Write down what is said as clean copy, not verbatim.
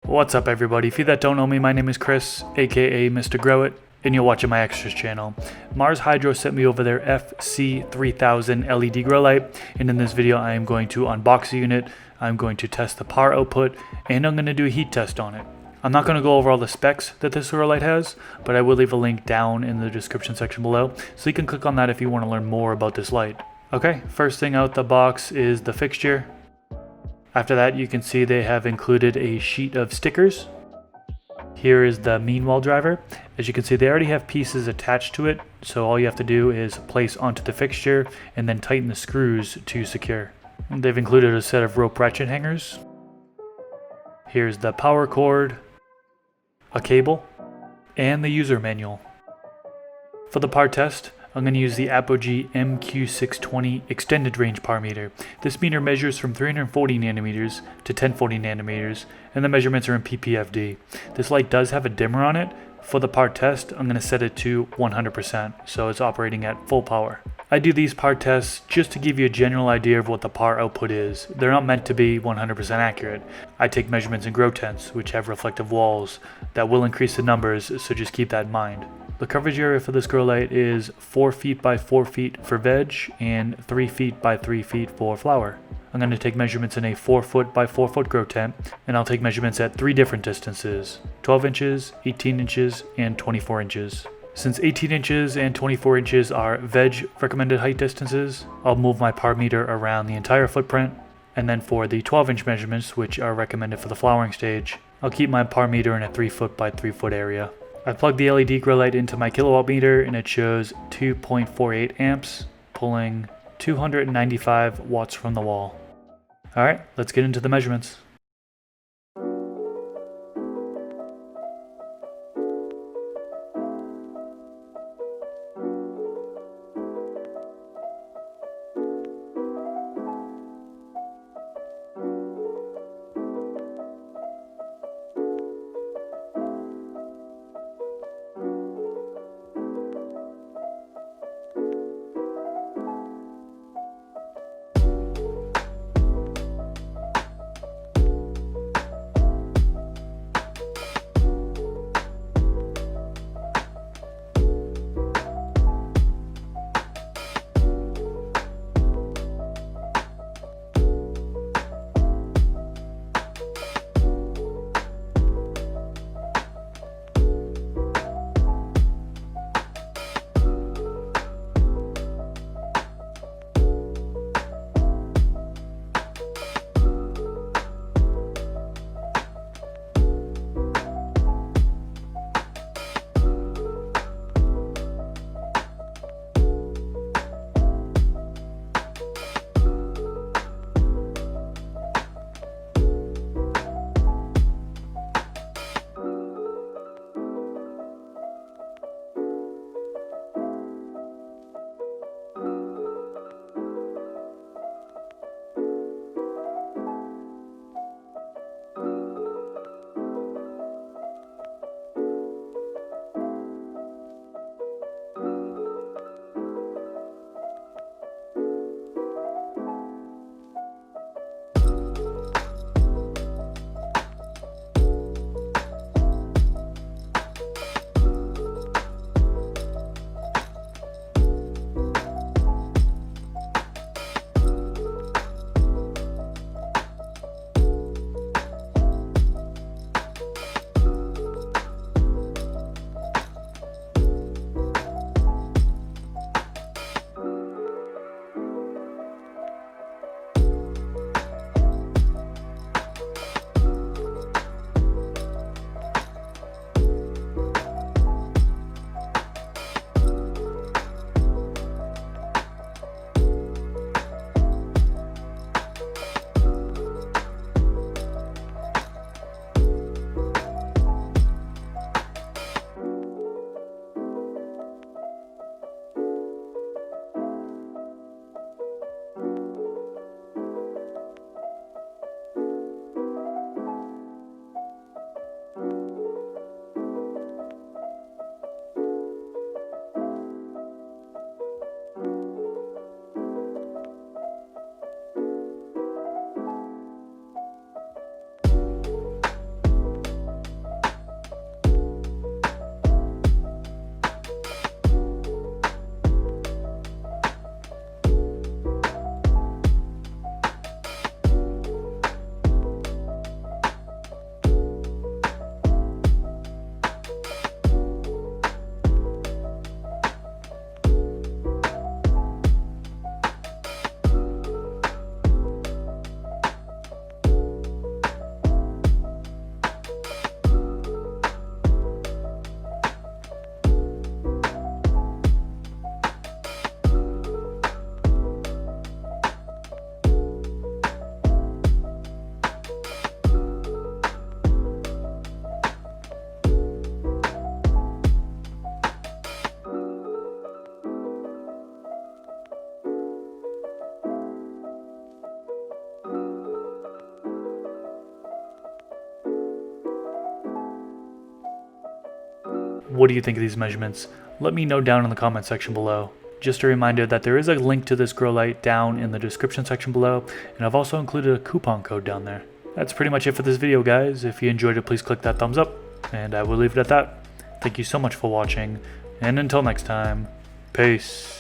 What's up everybody? If you that don't know me, my name is Chris, aka Mr. Grow It, and you're watching my extras channel. Mars Hydro sent me over their FC3000 LED grow light, and in this video I am going to unbox the unit, I'm going to test the power output, and I'm going to do a heat test on it. I'm not going to go over all the specs that this grow light has, but I will leave a link down in the description section below, so you can click on that if you want to learn more about this light. Okay, first thing out the box is the fixture. After that, you can see they have included a sheet of stickers. Here is the mean wall driver. As you can see, they already have pieces attached to it, so all you have to do is place onto the fixture and then tighten the screws to secure. And they've included a set of rope ratchet hangers. Here's the power cord, a cable, and the user manual. For the part test, I'm going to use the Apogee MQ620 extended range power meter. This meter measures from 340 nanometers to 1040 nanometers, and the measurements are in ppfd. This light does have a dimmer on it. For the part test, I'm going to set it to 100%, so it's operating at full power. I do these part tests just to give you a general idea of what the power output is. They're not meant to be 100% accurate. I take measurements in grow tents, which have reflective walls, that will increase the numbers, so just keep that in mind. The coverage area for this grow light is 4 feet by 4 feet for veg and 3 feet by 3 feet for flower. I'm going to take measurements in a 4 foot by 4 foot grow tent, and I'll take measurements at 3 different distances: 12 inches, 18 inches, and 24 inches. Since 18 inches and 24 inches are veg recommended height distances, I'll move my power meter around the entire footprint, and then for the 12 inch measurements, which are recommended for the flowering stage, I'll keep my power meter in a 3 foot by 3 foot area. I plugged the LED grow light into my kilowatt meter and it shows 2.48 amps, pulling 295 watts from the wall. Alright, let's get into the measurements. What do you think of these measurements? Let me know down in the comment section below. Just a reminder that there is a link to this grow light down in the description section below, and I've also included a coupon code down there. That's pretty much it for this video, guys. If you enjoyed it, please click that thumbs up, and I will leave it at that. Thank you so much for watching, and until next time, peace.